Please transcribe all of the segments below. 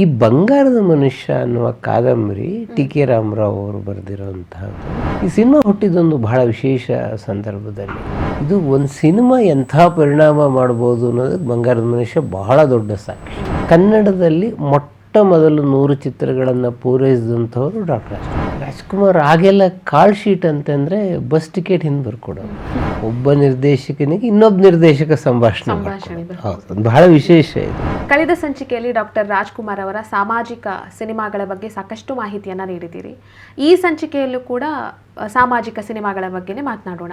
ಈ ಬಂಗಾರದ ಮನುಷ್ಯ ಅನ್ನುವ ಕಾದಂಬರಿ ಟಿ ಕೆ ರಾಮರಾವ್ ಅವರು ಬರೆದಿರುವಂತಹದ್ದು. ಈ ಸಿನಿಮಾ ಹುಟ್ಟಿದೊಂದು ಬಹಳ ವಿಶೇಷ ಸಂದರ್ಭದಲ್ಲಿ. ಇದು ಒಂದು ಸಿನಿಮಾ ಎಂಥ ಪರಿಣಾಮ ಮಾಡ್ಬೋದು ಅನ್ನೋದಕ್ಕೆ ಬಂಗಾರದ ಮನುಷ್ಯ ಬಹಳ ದೊಡ್ಡ ಸಾಕ್ಷಿ. ಕನ್ನಡದಲ್ಲಿ ಮೊಟ್ಟ ಮೊದಲು 100 ಚಿತ್ರಗಳನ್ನು ಪೂರೈಸಿದಂಥವರು ಡಾಕ್ಟರ್ ರಾಜ್ಕುಮಾರ್. ಆಗೆಲ್ಲ ಕಾಲ್ ಶೀಟ್ ಅಂತಂದರೆ ಬಸ್ ಟಿಕೆಟ್ ಹಿಂದೆ ಬರ್ಕೊಡೋದು. ಒಬ್ಬ ನಿರ್ದೇಶಕನಿಗೆ ಇನ್ನೊಬ್ಬ ನಿರ್ದೇಶಕ ಸಂಭಾಷಣೆ ಹೌದು, ಬಹಳ ವಿಶೇಷ ಇದು. ಕಳೆದ ಸಂಚಿಕೆಯಲ್ಲಿ ಡಾಕ್ಟರ್ ರಾಜ್ಕುಮಾರ್ ಅವರ ಸಾಮಾಜಿಕ ಸಿನಿಮಾಗಳ ಬಗ್ಗೆ ಸಾಕಷ್ಟು ಮಾಹಿತಿಯನ್ನು ನೀಡಿದ್ದೀರಿ. ಈ ಸಂಚಿಕೆಯಲ್ಲೂ ಕೂಡ ಸಾಮಾಜಿಕ ಸಿನಿಮಾಗಳ ಬಗ್ಗೆನೇ ಮಾತನಾಡೋಣ.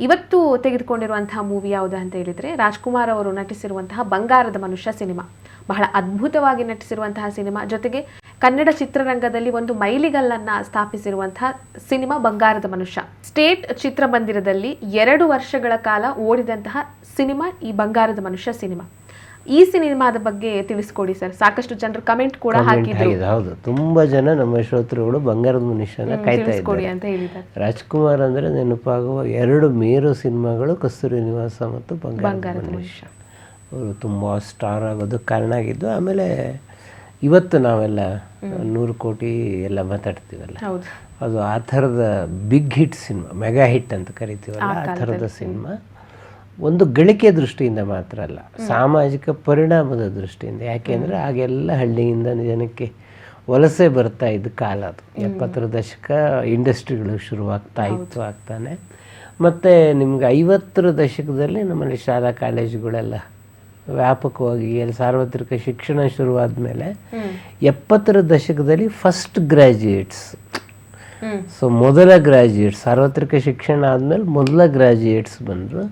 ಇವತ್ತು ತೆಗೆದುಕೊಂಡಿರುವಂತಹ ಮೂವಿ ಯಾವುದು ಅಂತ ಹೇಳಿದರೆ, ರಾಜ್ಕುಮಾರ್ ಅವರು ನಟಿಸಿರುವಂತಹ ಬಂಗಾರದ ಮನುಷ್ಯ ಸಿನಿಮಾ. ಬಹಳ ಅದ್ಭುತವಾಗಿ ನಟಿಸಿರುವಂತಹ ಸಿನಿಮಾ, ಜೊತೆಗೆ ಕನ್ನಡ ಚಿತ್ರರಂಗದಲ್ಲಿ ಒಂದು ಮೈಲಿಗಲ್ಲನ್ನು ಸ್ಥಾಪಿಸಿರುವಂತಹ ಸಿನಿಮಾ ಬಂಗಾರದ ಮನುಷ್ಯ. ಸ್ಟೇಟ್ ಚಿತ್ರಮಂದಿರದಲ್ಲಿ 2 ವರ್ಷಗಳ ಕಾಲ ಓಡಿದಂತಹ ಸಿನಿಮಾ ಈ ಬಂಗಾರದ ಮನುಷ್ಯ ಸಿನಿಮಾ. ಈ ಸಿನಿಮಾದ ಬಗ್ಗೆ ತಿಳಿಸ್ಕೊಡಿ ಸರ್. ಸಾಕಷ್ಟು ಜನರು ಕಮೆಂಟ್ ಕೂಡ ಹಾಕಿದ್ರು. ಹೌದು, ತುಂಬಾ ಜನ ನಮ್ಮ ಶ್ರೋತೃಗಳು ಬಂಗಾರದ ಮನುಷ್ಯನ ಕಾಯ್ತಾ ಇದ್ದಾರೆ ಅಂತ ಹೇಳಿದ್ದಾರೆ. ರಾಜ್ಕುಮಾರ್ ಅಂದ್ರೆ ನೆನಪಾಗುವ 2 ಮೇರು ಸಿನಿಮಾಗಳು ಕಸ್ತೂರಿ ನಿವಾಸ ಮತ್ತು ಬಂಗಾರದ ಮನುಷ್ಯ. ಅವರು ತುಂಬ ಸ್ಟಾರ್ ಆಗೋದಕ್ಕೆ ಕಾರಣ ಆಗಿದ್ದು. ಆಮೇಲೆ ಇವತ್ತು ನಾವೆಲ್ಲ 100 ಕೋಟಿ ಎಲ್ಲ ಮಾತಾಡ್ತೀವಲ್ಲ, ಅದು ಆ ಥರದ ಬಿಗ್ ಹಿಟ್ ಸಿನಿಮಾ, ಮೆಗಾ ಹಿಟ್ ಅಂತ ಕರಿತೀವಲ್ಲ, ಆ ಥರದ ಸಿನಿಮಾ. ಒಂದು ಗಳಿಕೆ ದೃಷ್ಟಿಯಿಂದ ಮಾತ್ರ ಅಲ್ಲ, ಸಾಮಾಜಿಕ ಪರಿಣಾಮದ ದೃಷ್ಟಿಯಿಂದ. ಯಾಕೆಂದರೆ ಆಗೆಲ್ಲ ಹಳ್ಳಿಯಿಂದ ಜನಕ್ಕೆ ವಲಸೆ ಬರ್ತಾ ಇದ್ದ ಕಾಲ ಅದು. 70ರ ದಶಕ ಇಂಡಸ್ಟ್ರಿಗಳು ಶುರುವಾಗ್ತಾ ಇತ್ತು ಆಗ್ತಾನೆ. ಮತ್ತು ನಿಮ್ಗೆ 50ರ ದಶಕದಲ್ಲಿ ನಮ್ಮಲ್ಲಿ ಶಾಲಾ ಕಾಲೇಜುಗಳೆಲ್ಲ ವ್ಯಾಪಕವಾಗಿ ಎಲ್ಲ ಸಾರ್ವತ್ರಿಕ ಶಿಕ್ಷಣ ಶುರುವಾದ ಮೇಲೆ 70ರ ದಶಕದಲ್ಲಿ ಫಸ್ಟ್ ಗ್ರ್ಯಾಜುಯೇಟ್ಸ್, ಸೊ ಮೊದಲ ಗ್ರ್ಯಾಜುಯೇಟ್ಸ್, ಸಾರ್ವತ್ರಿಕ ಶಿಕ್ಷಣ ಆದಮೇಲೆ ಮೊದಲ ಗ್ರ್ಯಾಜುಯೇಟ್ಸ್ ಬಂದರು.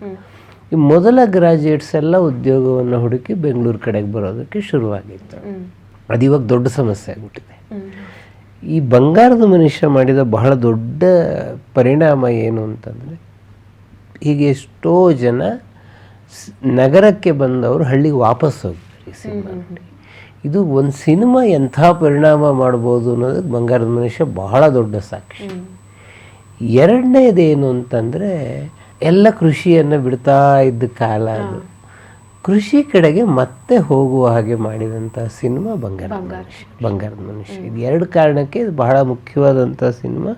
ಈ ಮೊದಲ ಗ್ರ್ಯಾಜುಯೇಟ್ಸ್ ಎಲ್ಲ ಉದ್ಯೋಗವನ್ನು ಹುಡುಕಿ ಬೆಂಗಳೂರು ಕಡೆಗೆ ಬರೋದಕ್ಕೆ ಶುರುವಾಗಿತ್ತು. ಅದು ಇವಾಗ ದೊಡ್ಡ ಸಮಸ್ಯೆ ಆಗಿಬಿಟ್ಟಿದೆ. ಈ ಬಂಗಾರದ ಮನುಷ್ಯ ಮಾಡಿದ ಬಹಳ ದೊಡ್ಡ ಪರಿಣಾಮ ಏನು ಅಂತಂದರೆ, ಹೀಗೆ ಎಷ್ಟೋ ಜನ ನಗರಕ್ಕೆ ಬಂದವರು ಹಳ್ಳಿಗೆ ವಾಪಸ್ ಹೋಗ್ತಾರೆ ಈ ಸಿನಿಮಾ ನೋಡಿ. ಇದು ಒಂದು ಸಿನಿಮಾ ಎಂಥ ಪರಿಣಾಮ ಮಾಡ್ಬೋದು ಅನ್ನೋದಕ್ಕೆ ಬಂಗಾರದ ಮನುಷ್ಯ ಬಹಳ ದೊಡ್ಡ ಸಾಕ್ಷಿ. ಎರಡನೇದೇನು ಅಂತಂದರೆ, ಎಲ್ಲ ಕೃಷಿಯನ್ನು ಬಿಡ್ತಾ ಇದ್ದ ಕಾಲ ಅದು. ಕೃಷಿ ಕಡೆಗೆ ಮತ್ತೆ ಹೋಗುವ ಹಾಗೆ ಮಾಡಿದಂಥ ಸಿನಿಮಾ ಬಂಗಾರದ ಮನುಷ್ಯ. ಇದು 2 ಕಾರಣಕ್ಕೆ ಇದು ಬಹಳ ಮುಖ್ಯವಾದಂಥ ಸಿನಿಮಾ.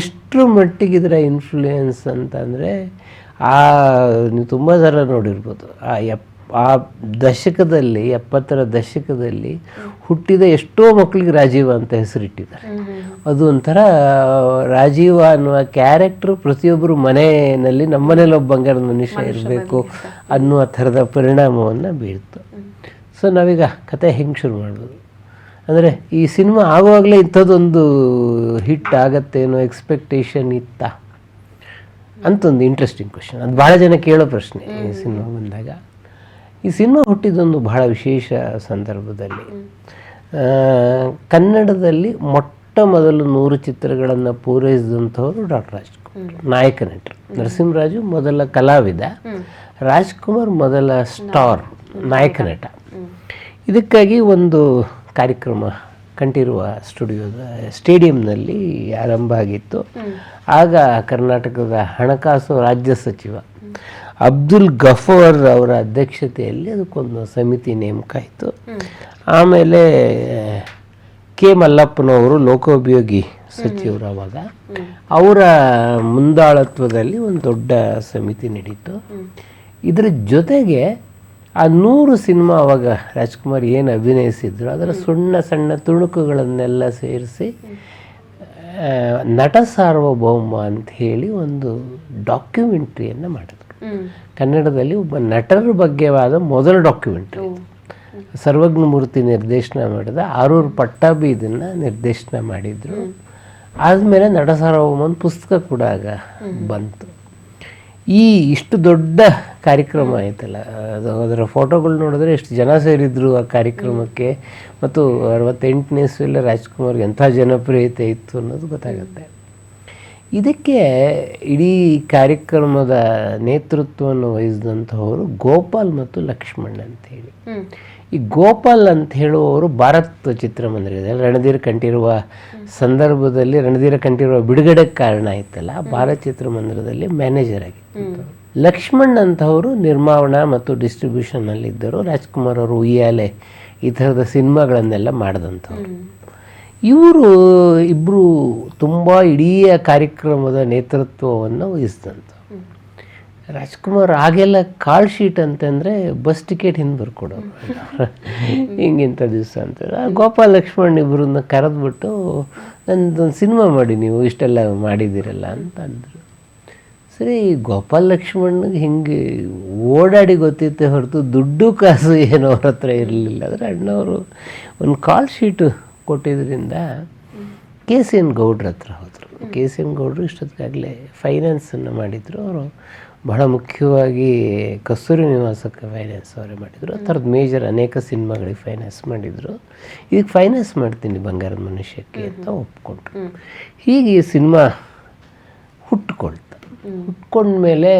ಎಷ್ಟರ ಮಟ್ಟಿಗೆ ಇದರ ಇನ್ಫ್ಲೂಯೆನ್ಸ್ ಅಂತಂದರೆ, ನೀವು ತುಂಬ ಸಲ ನೋಡಿರ್ಬೋದು, ಆ ದಶಕದಲ್ಲಿ 70ರ ದಶಕದಲ್ಲಿ ಹುಟ್ಟಿದ ಎಷ್ಟೋ ಮಕ್ಕಳಿಗೆ ರಾಜೀವ ಅಂತ ಹೆಸರಿಟ್ಟಿದ್ದಾರೆ. ಅದು ಒಂಥರ ರಾಜೀವ ಅನ್ನುವ ಕ್ಯಾರೆಕ್ಟ್ರು ಪ್ರತಿಯೊಬ್ಬರು ಮನೆಯಲ್ಲಿ, ನಮ್ಮ ಮನೇಲಿ ಒಬ್ಬ ಬಂಗಾರದ ಮನುಷ್ಯ ಇರಬೇಕು ಅನ್ನುವ ಥರದ ಪರಿಣಾಮವನ್ನು ಬೀಳ್ತು. ಸೊ ನಾವೀಗ ಕತೆ ಹೆಂಗೆ ಶುರು ಮಾಡ್ಬೋದು ಅಂದರೆ, ಈ ಸಿನಿಮಾ ಆಗುವಾಗಲೇ ಇಂಥದ್ದೊಂದು ಹಿಟ್ ಆಗತ್ತೆ ಅನ್ನೋ ಎಕ್ಸ್ಪೆಕ್ಟೇಷನ್ ಇತ್ತಾ ಅಂತೊಂದು ಇಂಟ್ರೆಸ್ಟಿಂಗ್ ಕ್ವಶನ್. ಅದು ಭಾಳ ಜನ ಕೇಳೋ ಪ್ರಶ್ನೆ ಈ ಸಿನಿಮಾ ಬಂದಾಗ. ಈ ಸಿನಿಮಾ ಹುಟ್ಟಿದೊಂದು ಬಹಳ ವಿಶೇಷ ಸಂದರ್ಭದಲ್ಲಿ. ಕನ್ನಡದಲ್ಲಿ ಮೊಟ್ಟ ಮೊದಲು 100 ಚಿತ್ರಗಳನ್ನು ಪೂರೈಸಿದಂಥವರು ಡಾಕ್ಟರ್ ರಾಜ್ಕುಮಾರ್, ನಾಯಕ ನಟರು. ನರಸಿಂಹರಾಜು ಮೊದಲ ಕಲಾವಿದ, ರಾಜ್ಕುಮಾರ್ ಮೊದಲ ಸ್ಟಾರ್, ನಾಯಕ ನಟ. ಇದಕ್ಕಾಗಿ ಒಂದು ಕಾರ್ಯಕ್ರಮ ಕಂಠೀರವ ಸ್ಟೇಡಿಯಂನಲ್ಲಿ ಆರಂಭ ಆಗಿತ್ತು. ಆಗ ಕರ್ನಾಟಕದ ಹಣಕಾಸು ರಾಜ್ಯ ಸಚಿವ ಅಬ್ದುಲ್ ಗಫೂರ್ ಅವರ ಅಧ್ಯಕ್ಷತೆಯಲ್ಲಿ ಅದಕ್ಕೊಂದು ಸಮಿತಿ ನೇಮಕ ಆಯಿತು. ಆಮೇಲೆ ಕೆ ಮಲ್ಲಪ್ಪನವರು ಲೋಕೋಪಯೋಗಿ ಸಚಿವರು ಅವಾಗ, ಅವರ ಮುಂದಾಳತ್ವದಲ್ಲಿ ಒಂದು ದೊಡ್ಡ ಸಮಿತಿ ನಡೀತು. ಇದರ ಜೊತೆಗೆ ಆ 100 ಸಿನಿಮಾ ಅವಾಗ ರಾಜ್ಕುಮಾರ್ ಏನು ಅಭಿನಯಿಸಿದ್ರು ಅದರ ಸಣ್ಣ ಸಣ್ಣ ತುಣುಕುಗಳನ್ನೆಲ್ಲ ಸೇರಿಸಿ ನಟ ಸಾರ್ವಭೌಮ ಅಂತ ಹೇಳಿ ಒಂದು ಡಾಕ್ಯುಮೆಂಟ್ರಿಯನ್ನು ಮಾಡಿದ್ರು. ಕನ್ನಡದಲ್ಲಿ ಒಬ್ಬ ನಟರ ಬಗ್ಗೆವಾದ ಮೊದಲ ಡಾಕ್ಯುಮೆಂಟ್ರಿ. ಸರ್ವಜ್ಞಮೂರ್ತಿ ನಿರ್ದೇಶನ ಮಾಡಿದ, ಆರೂರು ಪಟ್ಟಾಭಿ ಇದನ್ನು ನಿರ್ದೇಶನ ಮಾಡಿದರು. ಆದಮೇಲೆ ನಟ ಸಾರ್ವಭೌಮ ಒಂದು ಪುಸ್ತಕ ಕೂಡ ಆಗ ಬಂತು. ಇಷ್ಟು ದೊಡ್ಡ ಕಾರ್ಯಕ್ರಮ ಆಯ್ತಲ್ಲ, ಅದರ ಫೋಟೋಗಳು ನೋಡಿದ್ರೆ ಎಷ್ಟು ಜನ ಸೇರಿದ್ರು ಆ ಕಾರ್ಯಕ್ರಮಕ್ಕೆ, ಮತ್ತು 68ನೇ ಇಸ್ವಿಯಲ್ಲಿ ರಾಜ್ಕುಮಾರ್ಗೆ ಎಂಥ ಜನಪ್ರಿಯತೆ ಇತ್ತು ಅನ್ನೋದು ಗೊತ್ತಾಗುತ್ತೆ. ಇದಕ್ಕೆ ಇಡೀ ಕಾರ್ಯಕ್ರಮದ ನೇತೃತ್ವವನ್ನು ವಹಿಸಿದಂಥವರು ಗೋಪಾಲ್ ಮತ್ತು ಲಕ್ಷ್ಮಣ್ ಅಂತೇಳಿ. ಈ ಗೋಪಾಲ್ ಅಂತ ಹೇಳುವವರು ಭಾರತ್ ಚಿತ್ರಮಂದಿರದಲ್ಲಿ ರಣಧೀರ್ ಕಂಠೀರವ ಸಂದರ್ಭದಲ್ಲಿ, ರಣಧೀರ ಕಂಠೀರವ ಬಿಡುಗಡೆಗೆ ಕಾರಣ ಆಯ್ತಲ್ಲ, ಭಾರತ್ ಚಿತ್ರಮಂದಿರದಲ್ಲಿ ಮ್ಯಾನೇಜರ್ ಆಗಿತ್ತು. ಲಕ್ಷ್ಮಣ್ ಅಂತವರು ನಿರ್ಮಾಣ ಮತ್ತು ಡಿಸ್ಟ್ರಿಬ್ಯೂಷನ್ನಲ್ಲಿದ್ದರು. ರಾಜ್ಕುಮಾರ್ ಅವರು ಉಯ್ಯಾಲೆ ಈ ಥರದ ಸಿನಿಮಾಗಳನ್ನೆಲ್ಲ ಮಾಡಿದಂಥವ್ರು. ಇವರು ಇಬ್ಬರು ತುಂಬ ಇಡೀ ಕಾರ್ಯಕ್ರಮದ ನೇತೃತ್ವವನ್ನು ವಹಿಸಿದಂಥ. ರಾಜ್ಕುಮಾರ್ ಆಗೆಲ್ಲ ಕಾಲ್ ಶೀಟ್ ಅಂತಂದರೆ ಬಸ್ ಟಿಕೆಟ್ ಹಿಂದೆ ಬರ್ಕೊಡೋರು, ಹಿಂಗಿಂಥ ದಿವಸ ಅಂತ. ಗೋಪಾಲ್ ಲಕ್ಷ್ಮಣ್ ಇಬ್ಬರನ್ನ ಕರೆದ್ಬಿಟ್ಟು ನಂದೊಂದು ಸಿನಿಮಾ ಮಾಡಿ ನೀವು ಇಷ್ಟೆಲ್ಲ ಮಾಡಿದ್ದೀರಲ್ಲ ಅಂತ ಅಂದರು. ಸರಿ, ಗೋಪಾಲ್ ಲಕ್ಷ್ಮಣ್ಗೆ ಹಿಂಗೆ ಓಡಾಡಿ ಗೊತ್ತಿತ್ತೆ ಹೊರತು ದುಡ್ಡು ಕಾಸು ಏನೋ ಅವ್ರ ಹತ್ರ ಇರಲಿಲ್ಲ. ಆದರೆ ಅಣ್ಣವರು ಒಂದು ಕಾಲ್ ಶೀಟು ಕೊಟ್ಟಿದ್ದರಿಂದ ಕೆ ಸಿ ಎನ್ ಗೌಡ್ರ ಹತ್ರ ಹೋದರು. ಕೆ ಸಿ ಎನ್ ಗೌಡರು ಇಷ್ಟೊತ್ತಿಗಾಗಲೇ ಫೈನಾನ್ಸನ್ನು ಮಾಡಿದರು. ಅವರು ಬಹಳ ಮುಖ್ಯವಾಗಿ ಕಸ್ತೂರಿ ನಿವಾಸಕ್ಕೆ ಫೈನಾನ್ಸ್ ಅವರೇ ಮಾಡಿದರು. ಆ ಥರದ್ದು ಮೇಜರ್ ಅನೇಕ ಸಿನಿಮಾಗಳಿಗೆ ಫೈನಾನ್ಸ್ ಮಾಡಿದರು. ಈಗ ಫೈನಾನ್ಸ್ ಮಾಡ್ತೀನಿ ಬಂಗಾರದ ಮನುಷ್ಯಕ್ಕೆ ಅಂತ ಒಪ್ಕೊಂಡ್ರು. ಹೀಗೆ ಈ ಸಿನಿಮಾ ಹುಟ್ಕೊಂಡ್ಮೇಲೆ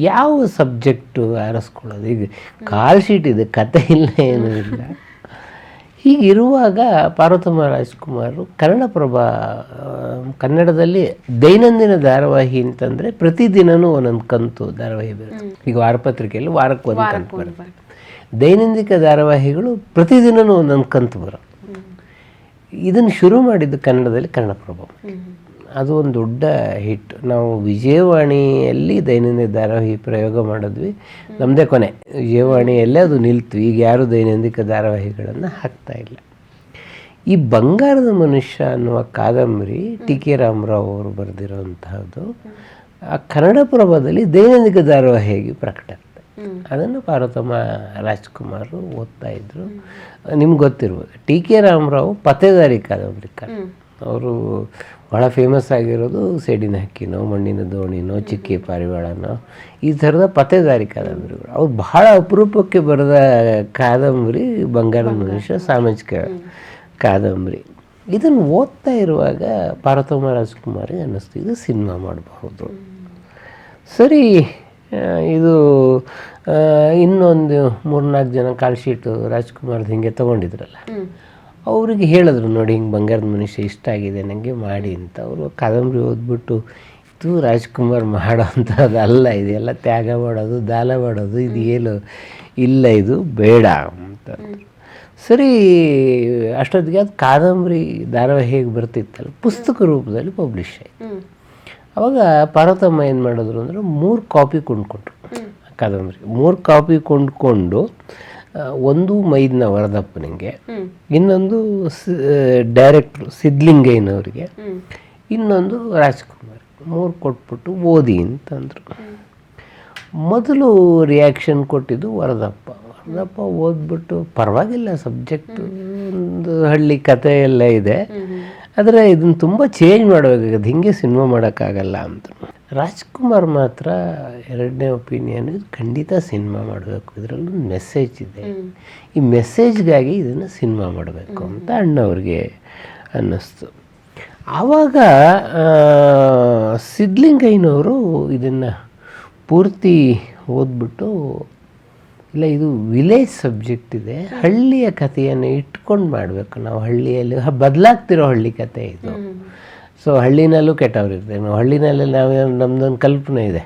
ಯಾವ ಸಬ್ಜೆಕ್ಟು ಆರಿಸ್ಕೊಳ್ಳೋದು? ಈಗ ಕಾಲ್ ಶೀಟ್ ಇದೆ, ಕತೆ ಇಲ್ಲ, ಏನೂ ಇಲ್ಲ. ಹೀಗಿರುವಾಗ ಪಾರ್ವತಮ್ಮ ರಾಜ್ಕುಮಾರು ಕನ್ನಡದಲ್ಲಿ ದೈನಂದಿನ ಧಾರಾವಾಹಿ ಅಂತಂದರೆ ಪ್ರತಿದಿನವೂ ಒಂದೊಂದು ಕಂತು ಧಾರಾವಾಹಿ ಬರುತ್ತೆ. ಈಗ ವಾರಪತ್ರಿಕೆಯಲ್ಲಿ ವಾರಕ್ಕೆ ಒಂದು ಕಂತು ಬರುತ್ತೆ. ದೈನಂದಿನ ಧಾರಾವಾಹಿಗಳು ಪ್ರತಿದಿನವೂ ಒಂದೊಂದು ಕಂತು ಬರುತ್ತೆ. ಇದನ್ನು ಶುರು ಮಾಡಿದ್ದು ಕನ್ನಡದಲ್ಲಿ ಕನ್ನಡಪ್ರಭ. ಅದು ಒಂದು ದೊಡ್ಡ ಹಿಟ್. ನಾವು ವಿಜಯವಾಣಿಯಲ್ಲಿ ದೈನಂದಿನ ಧಾರಾವಾಹಿ ಪ್ರಯೋಗ ಮಾಡಿದ್ವಿ, ನಮ್ಮದೇ ಕೊನೆ. ವಿಜಯವಾಣಿಯಲ್ಲೇ ಅದು ನಿಲ್ತು. ಈಗ ಯಾರೂ ದೈನಂದಿನ ಧಾರಾವಾಹಿಗಳನ್ನು ಹಾಕ್ತಾಯಿಲ್ಲ. ಈ ಬಂಗಾರದ ಮನುಷ್ಯ ಅನ್ನುವ ಕಾದಂಬರಿ ಟಿ ಕೆ ರಾಮರಾವ್ ಅವರು ಬರೆದಿರೋಂತಹದ್ದು. ಆ ಕನ್ನಡಪ್ರಭದಲ್ಲಿ ದೈನಂದಿನ ಧಾರಾವಾಹಿಯಾಗಿ ಪ್ರಕಟ ಆಗ್ತದೆ. ಅದನ್ನು ಪಾರ್ವತಮ್ಮ ರಾಜ್ಕುಮಾರ್ ಓದ್ತಾ ಇದ್ದರು. ನಿಮ್ಗೆ ಗೊತ್ತಿರ್ಬೋದು, ಟಿ ಕೆ ರಾಮರಾವ್ ಪತ್ತೇದಾರಿ ಕಾದಂಬರಿಕಾರ. ಅವರು ಭಾಳ ಫೇಮಸ್ ಆಗಿರೋದು ಸೇಡಿನ ಹಕ್ಕಿನೋ, ಮಣ್ಣಿನ ದೋಣಿನೋ, ಚಿಕ್ಕಿ ಪಾರಿವಾಳನೋ, ಈ ಥರದ ಪತ್ತೇದಾರಿ ಕಾದಂಬರಿಗಳು. ಅವ್ರು ಬಹಳ ಅಪರೂಪಕ್ಕೆ ಬರೆದ ಕಾದಂಬರಿ ಬಂಗಾರದ ಮನುಷ್ಯ, ಸಾಮಾಜಿಕ ಕಾದಂಬರಿ. ಇದನ್ನು ಓದ್ತಾ ಇರುವಾಗ ಪಾರ್ವತಮ್ಮ ರಾಜ್ಕುಮಾರಿಗೆ ಅನ್ನಿಸ್ತು ಇದು ಸಿನಿಮಾ ಮಾಡಬಹುದು. ಸರಿ, ಇದು ಇನ್ನೊಂದು 3-4 ಜನ ಕಾಲ್ ಶೀಟು ರಾಜ್ಕುಮಾರ್ದು ಹಿಂಗೆ ತೊಗೊಂಡಿದ್ರಲ್ಲ, ಅವ್ರಿಗೆ ಹೇಳಿದ್ರು, ನೋಡಿ ಹಿಂಗೆ ಬಂಗಾರದ ಮನುಷ್ಯ ಇಷ್ಟ ಆಗಿದೆ ನನಗೆ ಮಾಡಿ ಅಂತ. ಅವರು ಕಾದಂಬರಿ ಓದ್ಬಿಟ್ಟು ಇದು ರಾಜ್ಕುಮಾರ್ ಮಾಡೋ ಅಂಥದ್ದಲ್ಲ, ಇದೆಲ್ಲ ತ್ಯಾಗ ಮಾಡೋದು, ದಾನ ಮಾಡೋದು, ಇದು ಏನು ಇಲ್ಲ, ಇದು ಬೇಡ ಅಂತ. ಸರಿ, ಅಷ್ಟೊತ್ತಿಗೆ ಅದು ಕಾದಂಬರಿ ಧಾರಾವಾಹಿ ಹೇಗೆ ಬರ್ತಿತ್ತಲ್ಲ, ಪುಸ್ತಕ ರೂಪದಲ್ಲಿ ಪಬ್ಲಿಷ್ ಆಯಿತು. ಅವಾಗ ಪಾರ್ವತಮ್ಮ ಏನು ಮಾಡಿದ್ರು ಅಂದರೆ 3 ಕಾಪಿ ಕೊಂಡ್ಕೊಂಡ್ರು ಕಾದಂಬರಿ. 3 ಕಾಪಿ ಕೊಂಡ್ಕೊಂಡು, ಒಂದು ಮೈದ್ನ ವರದಪ್ಪನಿಗೆ, ಇನ್ನೊಂದು ಡೈರೆಕ್ಟ್ರು ಸಿದ್ಲಿಂಗಯ್ಯನವ್ರಿಗೆ, ಇನ್ನೊಂದು ರಾಜ್ಕುಮಾರ್. 3 ಕೊಟ್ಬಿಟ್ಟು ಓದಿ ಅಂತಂದರು. ಮೊದಲು ರಿಯಾಕ್ಷನ್ ಕೊಟ್ಟಿದ್ದು ವರದಪ್ಪ ಓದ್ಬಿಟ್ಟು ಪರವಾಗಿಲ್ಲ, ಸಬ್ಜೆಕ್ಟು ಒಂದು ಹಳ್ಳಿ ಕತೆ ಎಲ್ಲ ಇದೆ, ಆದರೆ ಇದನ್ನು ತುಂಬ ಚೇಂಜ್ ಮಾಡಬೇಕಾಗದು, ಹಿಂಗೆ ಸಿನಿಮಾ ಮಾಡೋಕ್ಕಾಗಲ್ಲ ಅಂತ. ರಾಜ್ಕುಮಾರ್ ಮಾತ್ರ ಎರಡನೇ ಒಪಿನಿಯನ್, ಇದು ಖಂಡಿತ ಸಿನಿಮಾ ಮಾಡಬೇಕು, ಇದರಲ್ಲೊಂದು ಮೆಸೇಜ್ ಇದೆ, ಈ ಮೆಸೇಜ್ಗಾಗಿ ಇದನ್ನು ಸಿನಿಮಾ ಮಾಡಬೇಕು ಅಂತ ಅಣ್ಣವ್ರಿಗೆ ಅನ್ನಿಸ್ತು. ಆವಾಗ ಸಿದ್ಲಿಂಗಯ್ಯನವರು ಇದನ್ನು ಪೂರ್ತಿ ಓದ್ಬಿಟ್ಟು, ಇಲ್ಲ ಇದು ವಿಲೇಜ್ ಸಬ್ಜೆಕ್ಟ್ ಇದೆ, ಹಳ್ಳಿಯ ಕಥೆಯನ್ನು ಇಟ್ಕೊಂಡು ಮಾಡಬೇಕು ನಾವು, ಹಳ್ಳಿಯಲ್ಲಿ ಬದಲಾಗ್ತಿರೋ ಹಳ್ಳಿ ಕತೆ ಇದು. ಸೊ ಹಳ್ಳಿನಲ್ಲೂ ಕೆಟ್ಟವ್ರು ಇರ್ತಾರೆ, ನಾವು ಹಳ್ಳಿನಲ್ಲೇ ನಮ್ಮದೊಂದು ಕಲ್ಪನೆ ಇದೆ,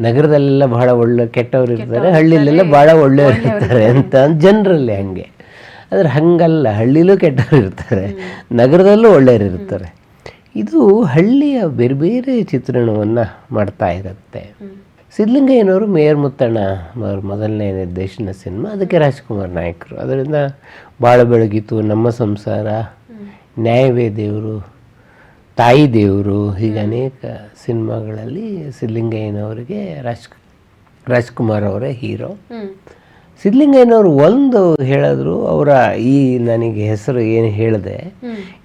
ನಗರದಲ್ಲೆಲ್ಲ ಭಾಳ ಒಳ್ಳೆ ಕೆಟ್ಟವ್ರು ಇರ್ತಾರೆ, ಹಳ್ಳಿಲೆಲ್ಲ ಭಾಳ ಒಳ್ಳೆಯವ್ರು ಇರ್ತಾರೆ ಅಂತ ಜನರಲ್ಲಿ ಹಂಗೆ. ಆದರೆ ಹಾಗಲ್ಲ, ಹಳ್ಳಿಲೂ ಕೆಟ್ಟವ್ರು ಇರ್ತಾರೆ, ನಗರದಲ್ಲೂ ಒಳ್ಳೆಯವ್ರು ಇರ್ತಾರೆ. ಇದು ಹಳ್ಳಿಯ ಬೇರೆ ಬೇರೆ ಚಿತ್ರಣವನ್ನು ಮಾಡ್ತಾ ಇರುತ್ತೆ. ಸಿದ್ಲಿಂಗಯ್ಯನವರು ಮೇಯರ್ ಮುತ್ತಣ್ಣ ಅವ್ರ ಮೊದಲನೇ ನಿರ್ದೇಶನ ಸಿನಿಮಾ, ಅದಕ್ಕೆ ರಾಜ್ಕುಮಾರ್ ನಾಯಕರು. ಅದರಿಂದ ಭಾಳ ಬೆಳಗಿತು, ನಮ್ಮ ಸಂಸಾರ, ನ್ಯಾಯವೇ ದೇವರು, ತಾಯಿ ದೇವರು, ಹೀಗೆ ಅನೇಕ ಸಿನಿಮಾಗಳಲ್ಲಿ ಸಿದ್ಲಿಂಗಯ್ಯನವರಿಗೆ ರಾಜ್ಕುಮಾರ್ ಅವರೇ ಹೀರೋ. ಸಿದ್ಲಿಂಗಯ್ಯನವರು ಒಂದು ಹೇಳಿದ್ರು, ಅವರ ಈ ನನಗೆ ಹೆಸರು ಏನು ಹೇಳಿದೆ,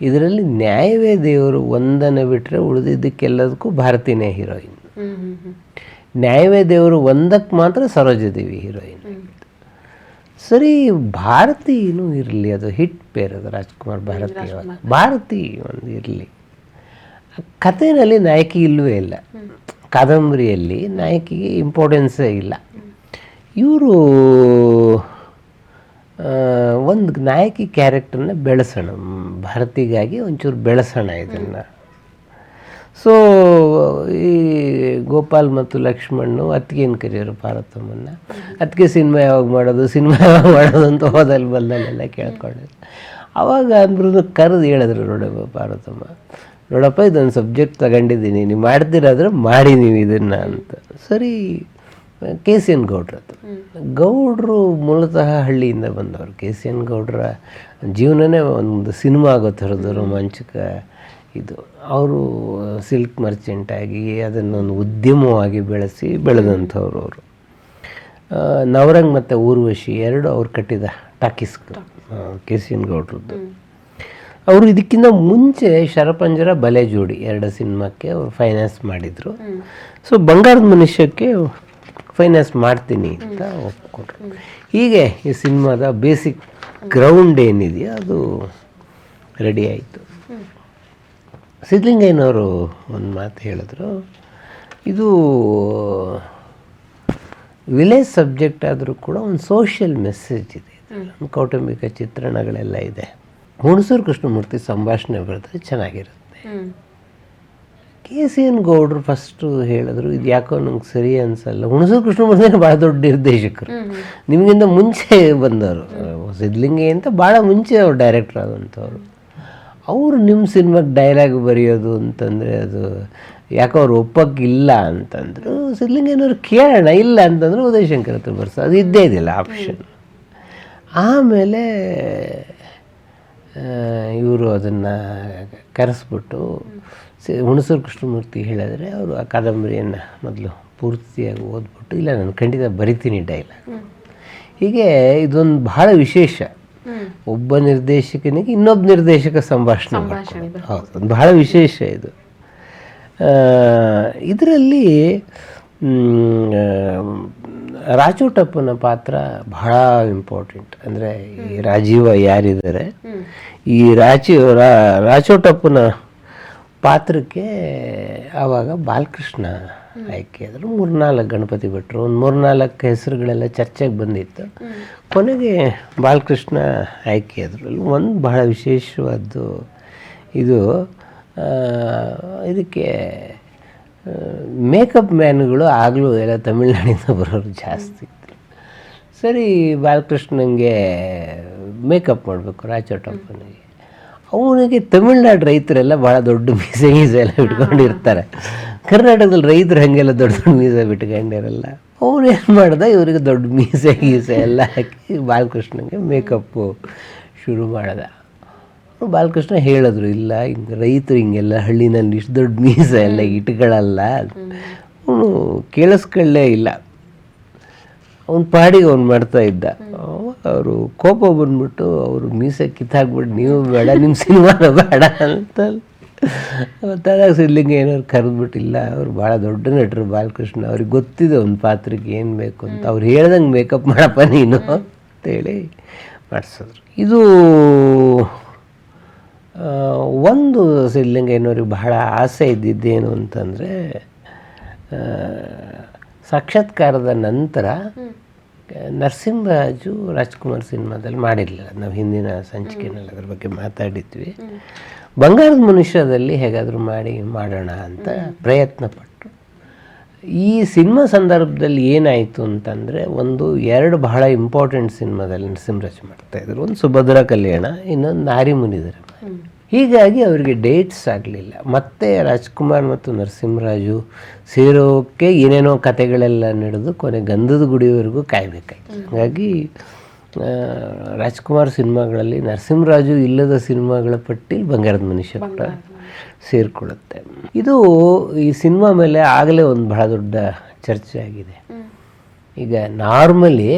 ಇದರಲ್ಲಿ ನ್ಯಾಯವೇ ದೇವರು ಒಂದನ್ನು ಬಿಟ್ಟರೆ ಉಳಿದಿದ್ದಕ್ಕೆಲ್ಲದಕ್ಕೂ ಭಾರತೀನೇ ಹೀರೋಯಿನ್. ನ್ಯಾಯವೇ ದೇವರು ಒಂದಕ್ಕೆ ಮಾತ್ರ ಸರೋಜಾದೇವಿ ಹೀರೋಯಿನ್. ಸರಿ, ಭಾರತೀನೂ ಇರಲಿ, ಅದು ಹಿಟ್ ಪೇರ್, ಅದು ರಾಜ್ಕುಮಾರ್ ಭಾರತಿ ಒಂದು ಇರಲಿ. ಕಥೆಯಲ್ಲಿ ನಾಯಕಿ ಇಲ್ಲವೇ ಇಲ್ಲ, ಕಾದಂಬರಿಯಲ್ಲಿ ನಾಯಕಿಗೆ ಇಂಪಾರ್ಟೆನ್ಸೇ ಇಲ್ಲ. ಇವರು ಒಂದು ನಾಯಕಿ ಕ್ಯಾರೆಕ್ಟರ್ನ ಬೆಳೆಸೋಣ, ಭಾರತಿಗಾಗಿ ಒಂಚೂರು ಬೆಳೆಸೋಣ ಇದನ್ನು. ಸೊ ಈ ಗೋಪಾಲ್ ಮತ್ತು ಲಕ್ಷ್ಮಣ್ಣು ಅತ್ತಿಗೆನ ಕರೆಯೋರು ಪಾರ್ವತಮ್ಮನ್ನ. ಅತ್ತಿಗೆ ಸಿನಿಮಾ ಯಾವಾಗ ಮಾಡೋದು ಅಂತ ಹೋದಲ್ಲಿ ಬಲ್ದಲ್ಲೆಲ್ಲ ಕೇಳ್ಕೊಂಡಿದ್ರು. ಆವಾಗ ಅಂದ್ರೂ ಕರೆದು ಹೇಳಿದ್ರು, ನೋಡಪ್ಪ ಪಾರ್ವತಮ್ಮ, ನೋಡಪ್ಪ ಇದೊಂದು ಸಬ್ಜೆಕ್ಟ್ ತಗೊಂಡಿದ್ದೀನಿ, ನೀವು ಮಾಡ್ತಿರಾದ್ರೆ ಮಾಡಿ ನೀವು ಇದನ್ನು ಅಂತ. ಸರಿ, ಕೆ ಸಿ ಎನ್ ಗೌಡ್ರದ್ದು. ಗೌಡ್ರು ಮೂಲತಃ ಹಳ್ಳಿಯಿಂದ ಬಂದವರು. ಕೆ ಸಿ ಎನ್ ಗೌಡ್ರ ಜೀವನನೇ ಒಂದು ಸಿನಿಮಾ ಆಗೋ ಥರದ್ದು ರೋಮಾಂಚಕ ಇದು. ಅವರು ಸಿಲ್ಕ್ ಮರ್ಚೆಂಟಾಗಿ ಅದನ್ನೊಂದು ಉದ್ಯಮವಾಗಿ ಬೆಳೆದಂಥವ್ರು ಅವರು. ನವರಂಗ್ ಮತ್ತು ಊರ್ವಶಿ ಎರಡು ಅವ್ರು ಕಟ್ಟಿದ ಟಾಕೀಸ್ಗಳು ಕೆ ಸಿ ಎನ್ ಗೌಡ್ರದ್ದು. ಅವರು ಇದಕ್ಕಿಂತ ಮುಂಚೆ ಶರಪಂಜರ ಬಲೆ ಜೋಡಿ 2 ಸಿನಿಮಾಕ್ಕೆ ಅವರು ಫೈನಾನ್ಸ್ ಮಾಡಿದರು. ಸೊ ಬಂಗಾರದ ಮನುಷ್ಯಕ್ಕೆ ಫೈನಾನ್ಸ್ ಮಾಡ್ತೀನಿ ಅಂತ ಒಪ್ಕೊಂಡ್ರು. ಹೀಗೆ ಈ ಸಿನಿಮಾದ ಬೇಸಿಕ್ ಗ್ರೌಂಡ್ ಏನಿದೆಯೋ ಅದು ರೆಡಿ ಆಯಿತು. ಸಿದ್ಧಲಿಂಗಯ್ಯನವರು ಒಂದು ಮಾತು ಹೇಳಿದ್ರು, ಇದು ವಿಲೇಜ್ ಸಬ್ಜೆಕ್ಟ್ ಆದರೂ ಕೂಡ ಒಂದು ಸೋಷಿಯಲ್ ಮೆಸೇಜ್ ಇದೆ, ಕೌಟುಂಬಿಕ ಚಿತ್ರಣಗಳೆಲ್ಲ ಇದೆ. ಹುಣಸೂರು ಕೃಷ್ಣಮೂರ್ತಿ ಸಂಭಾಷಣೆ ಬರೆದ್ರೆ ಚೆನ್ನಾಗಿರುತ್ತೆ. ಕೆ ಸಿ ಎನ್ ಗೌಡ್ರು ಫಸ್ಟು ಹೇಳಿದ್ರು, ಇದು ಯಾಕೋ ನಂಗೆ ಸರಿ ಅನಿಸಲ್ಲ. ಹುಣಸೂರು ಕೃಷ್ಣಮೂರ್ತಿ ಭಾಳ ದೊಡ್ಡ ನಿರ್ದೇಶಕರು, ನಿಮಗಿಂತ ಮುಂಚೆ ಬಂದವರು. ಸಿದ್ಧಲಿಂಗಯ್ಯ ಅಂತ ಭಾಳ ಮುಂಚೆ ಅವ್ರು ಡೈರೆಕ್ಟ್ರ್ ಆದಂಥವ್ರು. ಅವರು ನಿಮ್ಮ ಸಿನಿಮಾಗೆ ಡೈಲಾಗ್ ಬರೆಯೋದು ಅಂತಂದರೆ ಅದು ಯಾಕೋ ಅವ್ರು ಒಪ್ಪಕ್ಕಿಲ್ಲ ಅಂತಂದರು. ಸಿದ್ಧಲಿಂಗಯ್ಯನವ್ರು ಕೇಳೋಣ, ಇಲ್ಲ ಅಂತಂದ್ರೆ ಉದಯಶಂಕರ್ ಹತ್ರ ಬರ್ಸೋ, ಅದು ಇದ್ದೇ ಇದೆಯಲ್ಲ ಆಪ್ಷನ್. ಆಮೇಲೆ ಇವರು ಅದನ್ನು ಕರೆಸ್ಬಿಟ್ಟು ಹುಣಸೂರು ಕೃಷ್ಣಮೂರ್ತಿ ಹೇಳಿದ್ರೆ ಅವರು ಆ ಕಾದಂಬರಿಯನ್ನು ಮೊದಲು ಪೂರ್ತಿಯಾಗಿ ಓದ್ಬಿಟ್ಟು, ಇಲ್ಲ ನಾನು ಖಂಡಿತ ಬರಿತೀನಿ ಡೈಲಾಗ್. ಹೀಗೆ ಇದೊಂದು ಭಾಳ ವಿಶೇಷ. ಒಬ್ಬ ನಿರ್ದೇಶಕನಿಗೆ ಇನ್ನೊಬ್ಬ ನಿರ್ದೇಶಕ ಸಂಭಾಷಣೆ ಹೌದು, ಒಂದು ಬಹಳ ವಿಶೇಷ ಇದು. ಇದರಲ್ಲಿ ರಾಚೋಟಪ್ಪನ ಪಾತ್ರ ಬಹಳ ಇಂಪಾರ್ಟೆಂಟ್. ಅಂದರೆ ಈ ರಾಜೀವ ಯಾರಿದ್ದಾರೆ, ಈ ರಾಚೋಟಪ್ಪನ ಪಾತ್ರಕ್ಕೆ ಆವಾಗ ಬಾಲಕೃಷ್ಣ ಆಯ್ಕೆ ಆದರು. 3-4 ಗಣಪತಿ ಭಟ್ರು, ಒಂದು 3-4 ಹೆಸರುಗಳೆಲ್ಲ ಚರ್ಚೆಗೆ ಬಂದಿತ್ತು. ಕೊನೆಗೆ ಬಾಲಕೃಷ್ಣ ಆಯ್ಕೆ ಆದರು. ಒಂದು ಬಹಳ ವಿಶೇಷವಾದ್ದು ಇದು, ಇದಕ್ಕೆ ಮೇಕಪ್ ಮ್ಯಾನ್ಗಳು ಆಗಲೂ ಎಲ್ಲ ತಮಿಳ್ನಾಡಿಂದ ಬರೋರು ಜಾಸ್ತಿ ಇತ್ತು. ಸರಿ, ಬಾಲಕೃಷ್ಣನಿಗೆ ಮೇಕಪ್ ಮಾಡಬೇಕು ರಾಚೋಟಪ್ಪನಿಗೆ. ಅವನಿಗೆ ತಮಿಳ್ನಾಡು ರೈತರೆಲ್ಲ ಭಾಳ ದೊಡ್ಡ ಮೀಸೆ ಎಲ್ಲ ಬಿಟ್ಕೊಂಡಿರ್ತಾರೆ. ಕರ್ನಾಟಕದಲ್ಲಿ ರೈತರು ಹಾಗೆಲ್ಲ ದೊಡ್ಡ ದೊಡ್ಡ ಮೀಸೆ ಬಿಟ್ಕೊಂಡಿರಲ್ಲ. ಅವನು ಏನು ಮಾಡ್ದೆ, ಇವರಿಗೆ ದೊಡ್ಡ ಮೀಸೆ ಎಲ್ಲ ಹಾಕಿ ಬಾಲಕೃಷ್ಣನಿಗೆ ಮೇಕಪ್ಪು ಶುರು ಮಾಡ್ದೆ. ಬಾಲಕೃಷ್ಣ ಹೇಳಿದ್ರು, ಇಲ್ಲ ಹಿಂಗೆ ರೈತರು ಹಿಂಗೆಲ್ಲ ಹಳ್ಳಿನಲ್ಲಿ ಇಷ್ಟು ದೊಡ್ಡ ಮೀಸೆ ಎಲ್ಲ ಇಟ್ಕೊಳ್ಳಲ್ಲ. ಅವನು ಕೇಳಿಸ್ಕೊಳ್ಳೇ ಇಲ್ಲ, ಅವ್ನ ಪಾಡಿಗೆ ಅವ್ನು ಮಾಡ್ತಾ ಇದ್ದ. ಅವರು ಕೋಪ ಬಂದ್ಬಿಟ್ಟು ಅವರು ಮೀಸೆ ಕಿತ್ತಾಕ್ಬಿಟ್ಟು, ನೀವು ಬೇಡ, ನಿಮ್ಮ ಸಿನಿಮಾನ ಬೇಡ ಅಂತ. ಅವತ್ತಾದಾಗ ಸಿದ್ಧಲಿಂಗಯ್ಯ ಏನಾದ್ರು ಕರೆದ್ಬಿಟ್ಟಿಲ್ಲ, ಅವ್ರು ಭಾಳ ದೊಡ್ಡ ನಟರು ಬಾಲಕೃಷ್ಣ, ಅವ್ರಿಗೆ ಗೊತ್ತಿದೆ ಒಂದು ಪಾತ್ರಕ್ಕೆ ಏನು ಬೇಕು ಅಂತ. ಅವ್ರು ಹೇಳ್ದಂಗೆ ಮೇಕಪ್ ಮಾಡಪ್ಪ ನೀನು ಅಂತೇಳಿ ಮಾಡಿಸಿದ್ರು. ಇದು ಒಂದು ಸಿದ್ಧಲಿಂಗಯ್ಯನವ್ರಿಗೆ ಬಹಳ ಆಸೆ ಇದ್ದಿದ್ದೇನು ಅಂತಂದರೆ, ಸಾಕ್ಷಾತ್ಕಾರದ ನಂತರ ನರಸಿಂಹರಾಜು ರಾಜ್ಕುಮಾರ್ ಸಿನಿಮಾದಲ್ಲಿ ಮಾಡಿರಲಿಲ್ಲ. ನಾವು ಹಿಂದಿನ ಸಂಚಿಕೆಯಲ್ಲಿ ಅದ್ರ ಬಗ್ಗೆ ಮಾತಾಡಿದ್ವಿ. ಬಂಗಾರದ ಮನುಷ್ಯದಲ್ಲಿ ಹೇಗಾದರೂ ಮಾಡೋಣ ಅಂತ ಪ್ರಯತ್ನ ಪಟ್ಟರು. ಈ ಸಿನಿಮಾ ಸಂದರ್ಭದಲ್ಲಿ ಏನಾಯಿತು ಅಂತಂದರೆ, 2 ಬಹಳ ಇಂಪಾರ್ಟೆಂಟ್ ಸಿನಿಮಾದಲ್ಲಿ ನರಸಿಂಹರಾಜು ಮಾಡ್ತಾಯಿದ್ರು. ಒಂದು ಸುಭದ್ರಾ ಕಲ್ಯಾಣ, ಇನ್ನೊಂದು ನಾರಿ ಮುನಿದರೆ. ಹೀಗಾಗಿ ಅವರಿಗೆ ಡೇಟ್ಸ್ ಆಗಲಿಲ್ಲ. ಮತ್ತೆ ರಾಜ್ಕುಮಾರ್ ಮತ್ತು ನರಸಿಂಹರಾಜು ಸೇರೋಕ್ಕೆ ಏನೇನೋ ಕತೆಗಳೆಲ್ಲ ನಡೆದು ಕೊನೆ ಗಂಧದ ಗುಡಿಯವರೆಗೂ ಕಾಯಬೇಕಾಯ್ತು. ಹಾಗಾಗಿ ರಾಜ್ಕುಮಾರ್ ಸಿನಿಮಾಗಳಲ್ಲಿ ನರಸಿಂಹರಾಜು ಇಲ್ಲದ ಸಿನಿಮಾಗಳ ಪಟ್ಟಿಲಿ ಬಂಗಾರದ ಮನುಷ್ಯ ಕೂಡ ಸೇರಿಕೊಳ್ಳುತ್ತೆ. ಇದು ಈ ಸಿನಿಮಾ ಮೇಲೆ ಆಗಲೇ ಒಂದು ಬಹಳ ದೊಡ್ಡ ಚರ್ಚೆ ಆಗಿದೆ. ಈಗ ನಾರ್ಮಲಿ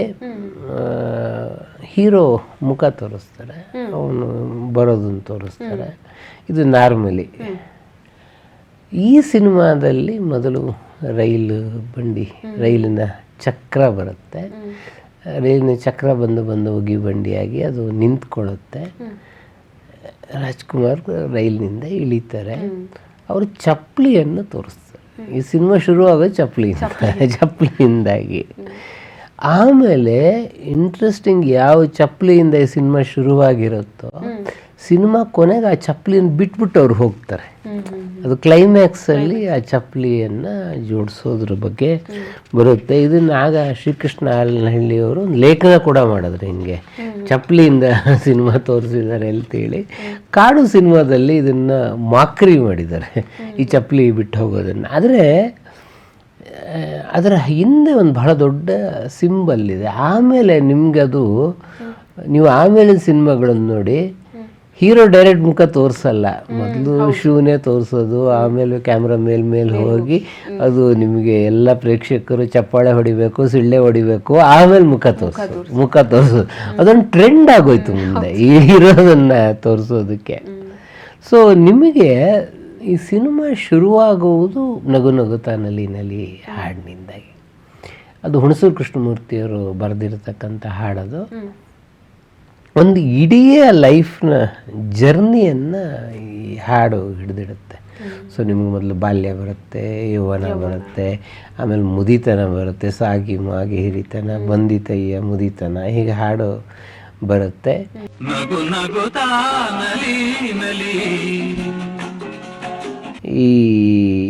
ಹೀರೋ ಮುಖ ತೋರಿಸ್ತಾರೆ, ಅವನು ಬರೋದನ್ನು ತೋರಿಸ್ತಾರೆ, ಇದು ನಾರ್ಮಲಿ. ಈ ಸಿನಿಮಾದಲ್ಲಿ ಮೊದಲು ರೈಲಿನ ಚಕ್ರ ಬರುತ್ತೆ. ರೈಲಿನ ಚಕ್ರ ಬಂದು ಹೋಗಿ ಬಂಡಿಯಾಗಿ ಅದು ನಿಂತ್ಕೊಳ್ಳುತ್ತೆ. ರಾಜ್ಕುಮಾರ್ ರೈಲಿನಿಂದ ಇಳಿತಾರೆ. ಅವರು ಚಪ್ಪಲಿಯನ್ನು ತೋರಿಸ್ತಾರೆ. ಈ ಸಿನಿಮಾ ಶುರುವಾಗೋದು ಚಪ್ಪಲಿಯಿಂದಾಗಿ. ಆಮೇಲೆ ಇಂಟ್ರೆಸ್ಟಿಂಗ್, ಯಾವ ಚಪ್ಪಲಿಯಿಂದ ಈ ಸಿನಿಮಾ ಶುರುವಾಗಿರುತ್ತೋ ಸಿನಿಮಾ ಕೊನೆಗೆ ಆ ಚಪ್ಪಲಿನ ಬಿಟ್ಬಿಟ್ಟು ಅವ್ರು ಹೋಗ್ತಾರೆ. ಅದು ಕ್ಲೈಮ್ಯಾಕ್ಸಲ್ಲಿ ಆ ಚಪ್ಪಲಿಯನ್ನು ಜೋಡಿಸೋದ್ರ ಬಗ್ಗೆ ಬರುತ್ತೆ. ಇದನ್ನು ಆಗ ಶ್ರೀಕೃಷ್ಣ ಆಲನಹಳ್ಳಿಯವರು ಒಂದು ಲೇಖನ ಕೂಡ ಮಾಡಿದ್ರು, ಹಿಂಗೆ ಚಪ್ಪಲಿಯಿಂದ ಸಿನಿಮಾ ತೋರಿಸಿದ್ದಾರೆ ಅಂತೇಳಿ. ಕಾಡು ಸಿನಿಮಾದಲ್ಲಿ ಇದನ್ನು ಮಾಕ್ರಿ ಮಾಡಿದ್ದಾರೆ, ಈ ಚಪ್ಪಲಿ ಬಿಟ್ಟು ಹೋಗೋದನ್ನು. ಆದರೆ ಅದರ ಹಿಂದೆ ಒಂದು ಬಹಳ ದೊಡ್ಡ ಸಿಂಬಲ್ ಇದೆ. ಆಮೇಲೆ ನಿಮಗೆ ಅದು, ನೀವು ಆಮೇಲಿನ ಸಿನಿಮಾಗಳನ್ನು ನೋಡಿ, ಹೀರೋ ಡೈರೆಕ್ಟ್ ಮುಖ ತೋರಿಸಲ್ಲ, ಮೊದಲು ಶೂನೇ ತೋರಿಸೋದು, ಆಮೇಲೆ ಕ್ಯಾಮ್ರಾ ಮೇಲೆ ಹೋಗಿ ಅದು ನಿಮಗೆ ಎಲ್ಲ ಪ್ರೇಕ್ಷಕರು ಚಪ್ಪಾಳೆ ಹೊಡಿಬೇಕು, ಸಿಳ್ಳೆ ಹೊಡಿಬೇಕು, ಆಮೇಲೆ ಮುಖ ತೋರಿಸೋದು ಅದೊಂದು ಟ್ರೆಂಡ್ ಆಗೋಯ್ತು ಮುಂದೆ ಈ ಹೀರೋದನ್ನು ತೋರಿಸೋದಕ್ಕೆ. ಸೊ ನಿಮಗೆ ಈ ಸಿನಿಮಾ ಶುರುವಾಗುವುದು ನಗು ನಗುತ್ತಾ ನಲಿ ನಲಿ ಹಾಡಿನಿಂದಾಗಿ. ಅದು ಹುಣಸೂರು ಕೃಷ್ಣಮೂರ್ತಿಯವರು ಬರೆದಿರತಕ್ಕಂಥ ಹಾಡದು. ಒಂದು ಇಡೀ ಲೈಫ್ನ ಜರ್ನಿಯನ್ನು ಈ ಹಾಡು ಹಿಡಿದಿಡುತ್ತೆ. ಸೊ ನಿಮಗೆ ಮೊದಲು ಬಾಲ್ಯ ಬರುತ್ತೆ, ಯೌವನ ಬರುತ್ತೆ, ಆಮೇಲೆ ಮುದಿತನ ಬರುತ್ತೆ, ಸಾಗಿ ಮಾಗಿ ಹಿರಿತನ, ಬಂದಿತಯ್ಯ ಮುದಿತನ, ಹೀಗೆ ಹಾಡು ಬರುತ್ತೆ.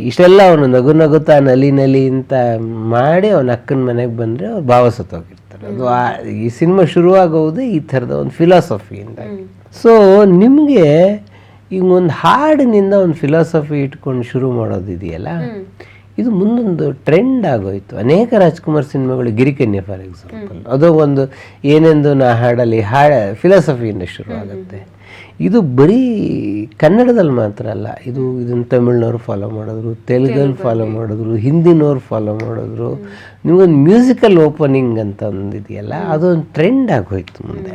ಇಷ್ಟೆಲ್ಲ ಅವನು ನಗು ನಗುತ್ತಾ ನಲಿ ನಲಿ ಅಂತ ಮಾಡಿ ಅವನ ಅಕ್ಕನ ಮನೆಗೆ ಬಂದರೆ ಅವ್ರು ಭಾವ ಸತ್ತೋಗಿರ್ತಾರೆ. ಅದು ಈ ಸಿನಿಮಾ ಶುರುವಾಗೋದು ಈ ಥರದ ಒಂದು ಫಿಲಾಸಫಿಯಿಂದ. ಸೊ ನಿಮಗೆ ಈಗ ಒಂದು ಹಾಡಿನಿಂದ ಒಂದು ಫಿಲಾಸಫಿ ಇಟ್ಕೊಂಡು ಶುರು ಮಾಡೋದಿದೆಯಲ್ಲ, ಇದು ಮುಂದೊಂದು ಟ್ರೆಂಡ್ ಆಗೋಯ್ತು. ಅನೇಕ ರಾಜ್ಕುಮಾರ್ ಸಿನಿಮಾಗಳು, ಗಿರಿಕನ್ಯೆ ಫಾರ್ ಎಕ್ಸಾಂಪಲ್, ಅದು ಒಂದು ಏನೆಂದು ನಾ ಹಾಡಲ್ಲಿ ಫಿಲಾಸಫಿಯಿಂದ ಶುರು ಆಗುತ್ತೆ. ಇದು ಬರೀ ಕನ್ನಡದಲ್ಲಿ ಮಾತ್ರ ಅಲ್ಲ, ಇದನ್ನು ತಮಿಳ್ನವ್ರು ಫಾಲೋ ಮಾಡಿದ್ರು, ತೆಲುಗಲ್ಲಿ ಫಾಲೋ ಮಾಡಿದ್ರು, ಹಿಂದಿನವ್ರು ಫಾಲೋ ಮಾಡಿದ್ರು. ನಿಮಗೊಂದು ಮ್ಯೂಸಿಕಲ್ ಓಪನಿಂಗ್ ಅಂತ ಒಂದಿದೆಯಲ್ಲ, ಅದೊಂದು ಟ್ರೆಂಡ್ ಆಗೋಯ್ತು ಮುಂದೆ.